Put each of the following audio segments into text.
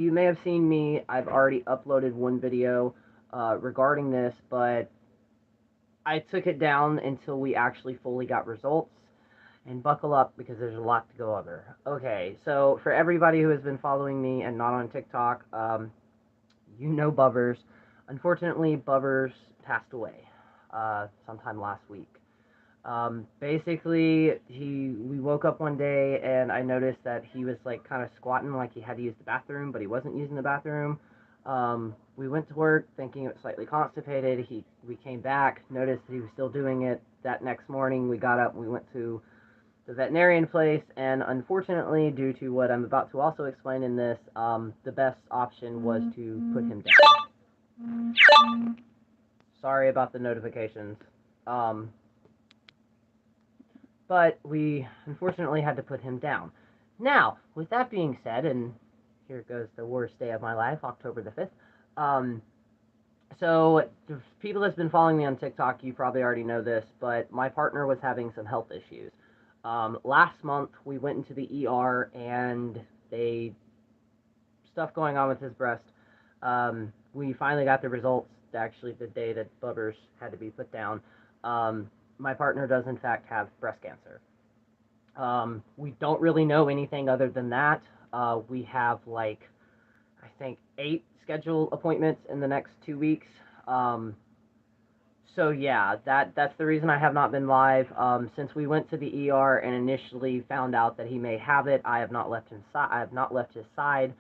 you may have seen me. I've already uploaded one video regarding this, but I took it down until we actually fully got results. And buckle up because there's a lot to go over. Okay, so for everybody who has been following me and not on TikTok, you know Bubbers. Unfortunately, Bubbers passed away sometime last week. Basically, we woke up one day and I noticed that he was like kind of squatting like he had to use the bathroom, but he wasn't using the bathroom. We went to work thinking it was slightly constipated. We came back, noticed that he was still doing it. That next morning, we got up, we went to the veterinarian place, and unfortunately, due to what I'm about to also explain in this, the best option was to put him down. Sorry about the notifications. Um, but we unfortunately had to put him down. Now, with that being said, and here goes the worst day of my life, October the 5th. So, the people that's been following me on TikTok, you probably already know this, but my partner was having some health issues. Last month, we went into the ER and they stuff going on with his breast. We finally got the results. Actually, the day that Bubbers had to be put down. My partner does in fact have breast cancer. We don't really know anything other than that. We have like I think 8 scheduled appointments in the next 2 weeks. Um, so yeah, that's the reason I have not been live. Since we went to the ER and initially found out that he may have it, I have not left his side. I have not left his side.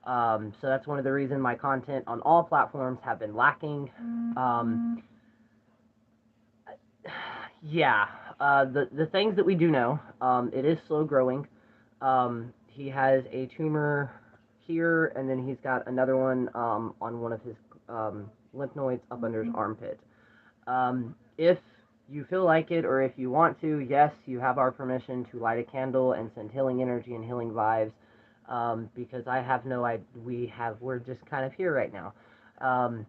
So that's one of the reasons my content on all platforms have been lacking. Um, yeah, the things that we do know, it is slow growing. He has a tumor here, and then he's got another one on one of his lymph nodes up under his armpit. If you feel like it, or if you want to, yes, you have our permission to light a candle and send healing energy and healing vibes. Because I have no idea, we're just kind of here right now. Um,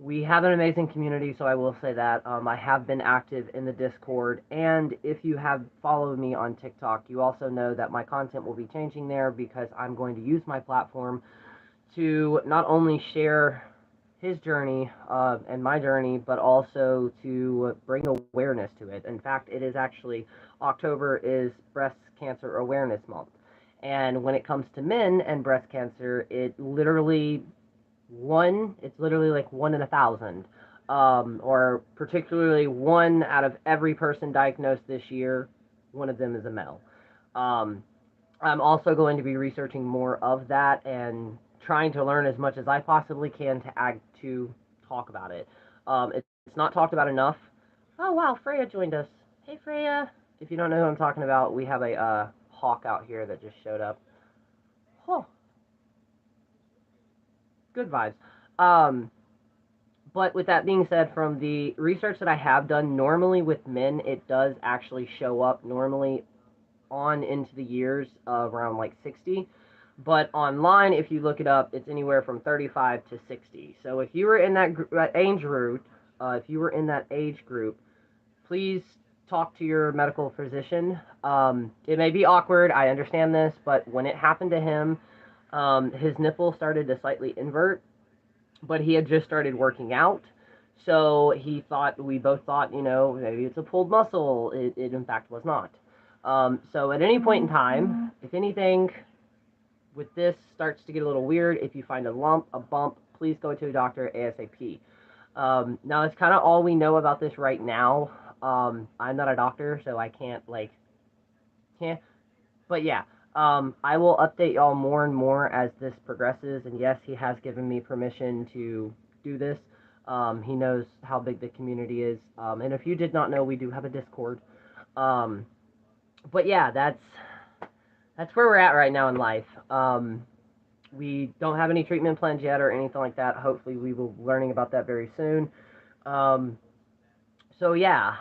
we have an amazing community, so I will say that. I have been active in the Discord, and if you have followed me on TikTok, you also know that my content will be changing there because I'm going to use my platform to not only share his journey and my journey, but also to bring awareness to it. In fact, it is actually October is Breast Cancer Awareness Month. And when it comes to men and breast cancer, it's literally like 1 in 1,000. Or particularly 1 out of every person diagnosed this year, one of them is a male. Um, I'm also going to be researching more of that and trying to learn as much as I possibly can to talk about it. It's not talked about enough. Oh wow, Freya joined us. Hey Freya. If you don't know who I'm talking about, we have a hawk out here that just showed up. Oh, good vibes. Um, but with that being said, from the research that I have done, normally with men, it does actually show up normally on into the years of around like 60. But online, if you look it up, it's anywhere from 35 to 60. So if you were in that age group, please talk to your medical physician. It may be awkward, I understand this, but when it happened to him, his nipple started to slightly invert, but he had just started working out. So we both thought, maybe it's a pulled muscle. It in fact was not. So at any point in time, if anything with this starts to get a little weird, if you find a lump, a bump, please go to a doctor ASAP. Now that's kind of all we know about this right now. I'm not a doctor, so I can't. But yeah, I will update y'all more and more as this progresses. And yes, he has given me permission to do this. He knows how big the community is. And if you did not know, we do have a Discord. Um, but yeah, that's where we're at right now in life. We don't have any treatment plans yet or anything like that. Hopefully, we will be learning about that very soon. Um, so yeah,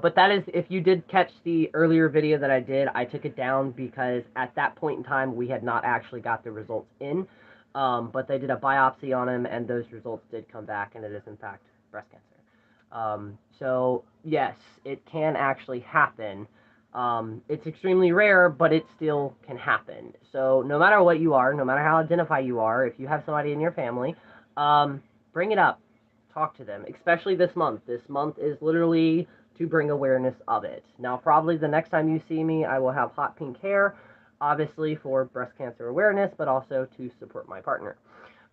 but that is, if you did catch the earlier video that I did, I took it down because at that point in time, we had not actually got the results in. But they did a biopsy on him, and those results did come back, and it is in fact breast cancer. So yes, it can actually happen. It's extremely rare, but it still can happen. So no matter what you are, no matter how identified you are, if you have somebody in your family, um, bring it up, talk to them, especially this month. This month is literally to bring awareness of it. Now, probably the next time you see me, I will have hot pink hair, obviously for breast cancer awareness, but also to support my partner.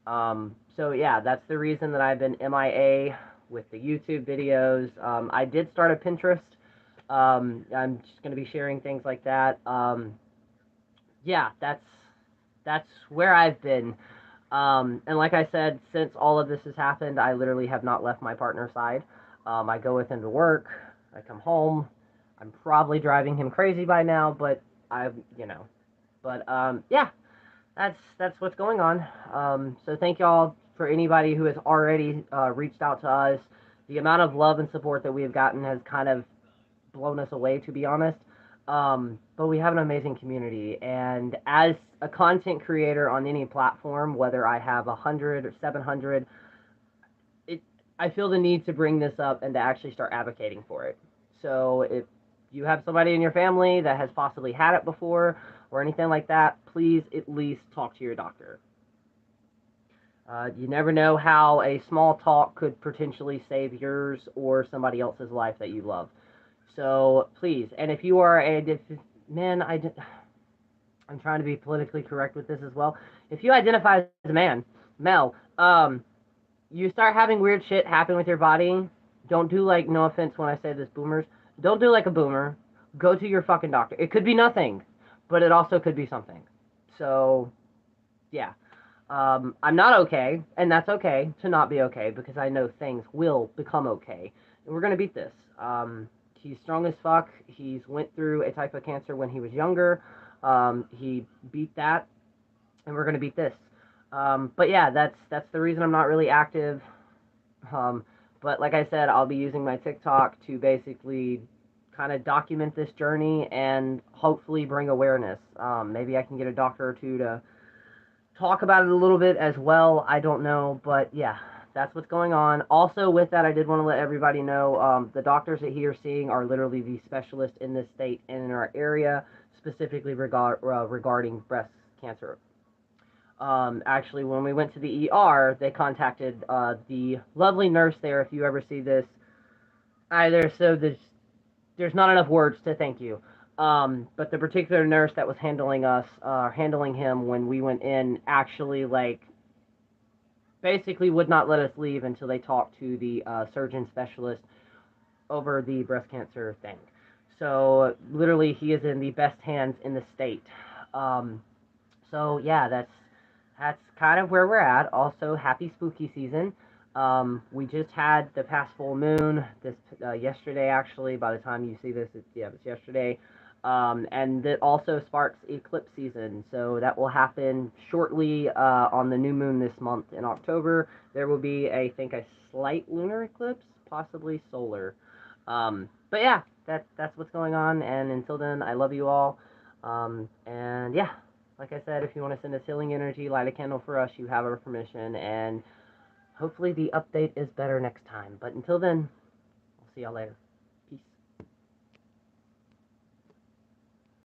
So yeah, that's the reason that I've been MIA with the YouTube videos. I did start a Pinterest. I'm just going to be sharing things like that. Yeah, that's where I've been. And like I said, since all of this has happened, I literally have not left my partner's side. I go with him to work. I come home. I'm probably driving him crazy by now, but yeah, that's what's going on. So thank y'all for anybody who has already reached out to us. The amount of love and support that we have gotten has kind of blown us away, to be honest. But we have an amazing community, and as a content creator on any platform, whether I have 100 or 700, I feel the need to bring this up and to actually start advocating for it. So if you have somebody in your family that has possibly had it before or anything like that, please at least talk to your doctor. You never know how a small talk could potentially save yours or somebody else's life that you love. So please, and if you are man, I'm trying to be politically correct with this as well. If you identify as a man, male, you start having weird shit happen with your body. Don't do like, no offense when I say this, boomers. Don't do like a boomer. Go to your fucking doctor. It could be nothing, but it also could be something. So, yeah. I'm not okay, and that's okay to not be okay because I know things will become okay, and we're gonna beat this. He's strong as fuck. He's went through a type of cancer when he was younger. He beat that, and we're gonna beat this. But yeah, that's the reason I'm not really active. Um, but like I said, I'll be using my TikTok to basically kind of document this journey and hopefully bring awareness. Maybe I can get a doctor or two to talk about it a little bit as well. I don't know, but yeah, that's what's going on. Also, with that, I did want to let everybody know the doctors that he are seeing are literally the specialists in this state and in our area, specifically regarding breast cancer. Actually, when we went to the ER, they contacted the lovely nurse there. If you ever see this, either so there's not enough words to thank you. But the particular nurse that was handling him when we went in, actually, like, basically would not let us leave until they talked to the surgeon specialist over the breast cancer thing. So, literally, he is in the best hands in the state. Um, so, yeah, that's kind of where we're at. Also, happy spooky season. We just had the past full moon this yesterday. Actually, by the time you see this, it's yesterday. And that also sparks eclipse season, so that will happen shortly on the new moon this month in October. There will be, I think, a slight lunar eclipse, possibly solar. But yeah, that's what's going on. And until then, I love you all. And yeah, like I said, if you want to send us healing energy, light a candle for us, you have our permission. And hopefully the update is better next time. But until then, I'll see y'all later.